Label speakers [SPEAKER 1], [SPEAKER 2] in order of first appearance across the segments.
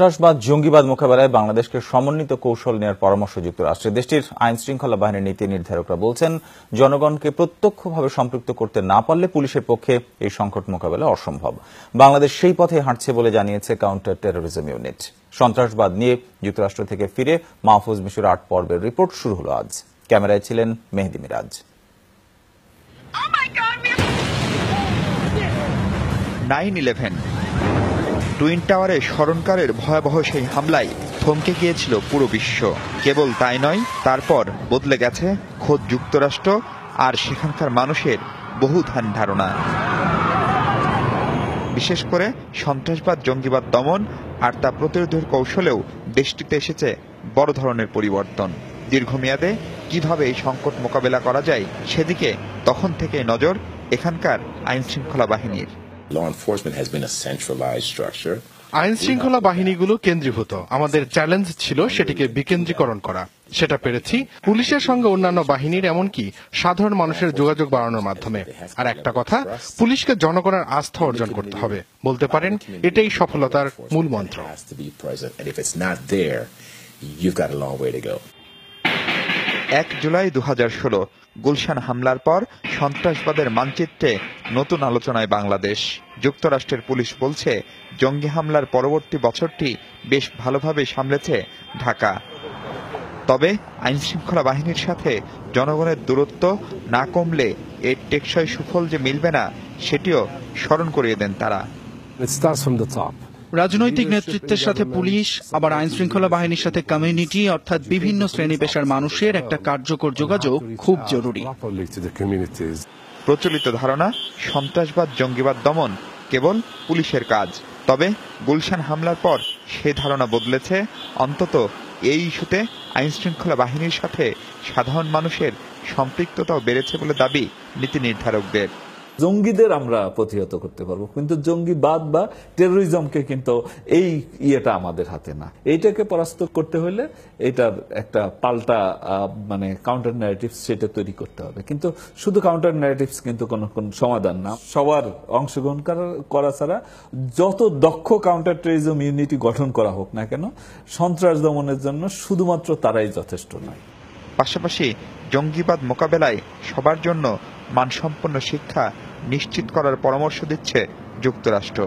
[SPEAKER 1] সন্ত্রাসবাদ জঙ্গিবাদ মোকাবেলায় বাংলাদেশকে সমন্বিত কৌশল নেওয়ার পরামর্শ যুক্তরাষ্ট্রের। দেশটির আইন শৃঙ্খলা বাহিনীর নীতি নির্ধারকরা বলছেন, জনগণকে প্রত্যক্ষভাবে সম্পৃক্ত করতে না পারলে পুলিশের পক্ষে এই সংকট মোকাবেলা অসম্ভব। বাংলাদেশ সেই পথে হাঁটছে বলে জানিয়েছে কাউন্টার টেরোরিজম ইউনিট। সন্ত্রাসবাদ নিয়ে যুক্তরাষ্ট্র থেকে ফিরে মাহফুজ মিশুর ৮ পর্বের রিপোর্ট শুরু হলো আজ। ক্যামেরায় ছিলেন মেহেদি মিরাজ।
[SPEAKER 2] 9/11 টুইন টাওয়ারে স্মরণকারের ভয়াবহ সেই হামলায় থমকে গিয়েছিল পুরো বিশ্ব। কেবল তাই নয়, তারপর বদলে গেছে খোদ যুক্তরাষ্ট্র আর সেখানকার মানুষের বহু ধ্যান ধারণা। বিশেষ করে সন্ত্রাসবাদ জঙ্গিবাদ দমন আর তা প্রতিরোধের কৌশলেও দেশটিতে এসেছে বড় ধরনের পরিবর্তন। দীর্ঘমেয়াদে কিভাবে এই সংকট মোকাবেলা করা যায় সেদিকে তখন থেকে নজর এখানকার আইন শৃঙ্খলা বাহিনীর।
[SPEAKER 3] আইন শৃঙ্খলা বাহিনীগুলো কেন্দ্রীভূত। আমাদের চ্যালেঞ্জ ছিল সেটিকে বিকেন্দ্রীকরণ করা। সেটা পেরেছি পুলিশের সঙ্গে অন্যান্য বাহিনীর, এমনকি সাধারণ মানুষের যোগাযোগ বাড়ানোর মাধ্যমে। আর একটা কথা, পুলিশকে জনগণের আস্থা অর্জন করতে হবে। বলতে পারেন এটাই সফলতার মূল মন্ত্র।
[SPEAKER 2] 1 জুলাই 2016 গুলশান হামলার পর সন্ত্রাসবাদের মানচিত্রে নতুন আলোচনায় বাংলাদেশ। যুক্তরাষ্ট্রের পুলিশ বলছে, জঙ্গি হামলার পরবর্তী বছরটি বেশ ভালোভাবে সামলেছে ঢাকা। তবে আইন শৃঙ্খলা বাহিনীর সাথে জনগণের দূরত্ব না কমলে এর টেকসই সুফল যে মিলবে না, সেটিও স্মরণ করিয়ে দেন তারা।
[SPEAKER 4] রাজনৈতিক নেতৃত্বের সাথে পুলিশ, আবার আইন শৃঙ্খলা বাহিনীর সাথে কমিউনিটি, অর্থাৎ বিভিন্ন শ্রেণী পেশার মানুষের একটা কার্যকর যোগাযোগ খুব জরুরি।
[SPEAKER 2] প্রচলিত ধারণা, সন্ত্রাসবাদ জঙ্গিবাদ দমন কেবল পুলিশের কাজ। তবে গুলশান হামলার পর সে ধারণা বদলেছে। অন্তত এই ইস্যুতে আইন শৃঙ্খলা বাহিনীর সাথে সাধারণ মানুষের সম্পৃক্ততাও বেড়েছে বলে দাবি নীতি নির্ধারকদের।
[SPEAKER 5] জঙ্গিদের আমরা প্রতিহত করতে পারবো, কিন্তু জঙ্গিবাদ বা টেরোরিজমকে কিন্তু এই ইয়েটা আমাদের হাতে না। এইটাকে পরাস্ত করতে হলে এটার একটা পাল্টা কাউন্টার ন্যারেটিভস সেটা তৈরি করতে হবে। কিন্তু শুধু কাউন্টার ন্যারেটিভস কিন্তু কোন সমাধান না। সবার অংশগ্রহণ করা ছাড়া যত দক্ষ কাউন্টার টেরোরিজম ইউনিটি গঠন করা হোক না কেন, সন্ত্রাস দমনের জন্য শুধুমাত্র তারাই যথেষ্ট নয়।
[SPEAKER 2] পাশাপাশি জঙ্গিবাদ মোকাবেলায় সবার জন্য মানসম্পন্ন শিক্ষা নিশ্চিত করার পরামর্শ দিচ্ছে যুক্তরাষ্ট্র।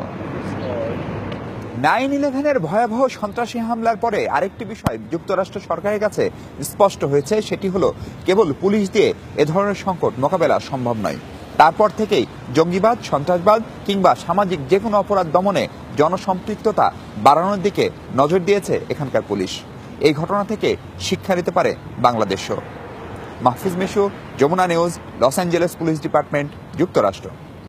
[SPEAKER 2] 9/11-এর ভয়াবহ সন্ত্রাসী হামলার পরে আরেকটি বিষয় যুক্তরাষ্ট্র সরকারের কাছে স্পষ্ট হয়েছে, সেটি হলো কেবল পুলিশ দিয়ে এ ধরনের সংকট মোকাবেলা সম্ভব নয়। তারপর থেকেই জঙ্গিবাদ, সন্ত্রাসবাদ কিংবা সামাজিক যে কোনো অপরাধ দমনে জনসম্পৃক্ততা বাড়ানোর দিকে নজর দিয়েছে এখানকার পুলিশ। এই ঘটনা থেকে শিক্ষা নিতে পারে বাংলাদেশও। Mahfuz Mishu, Jamuna news, los angeles police department, যুক্তরাষ্ট্র।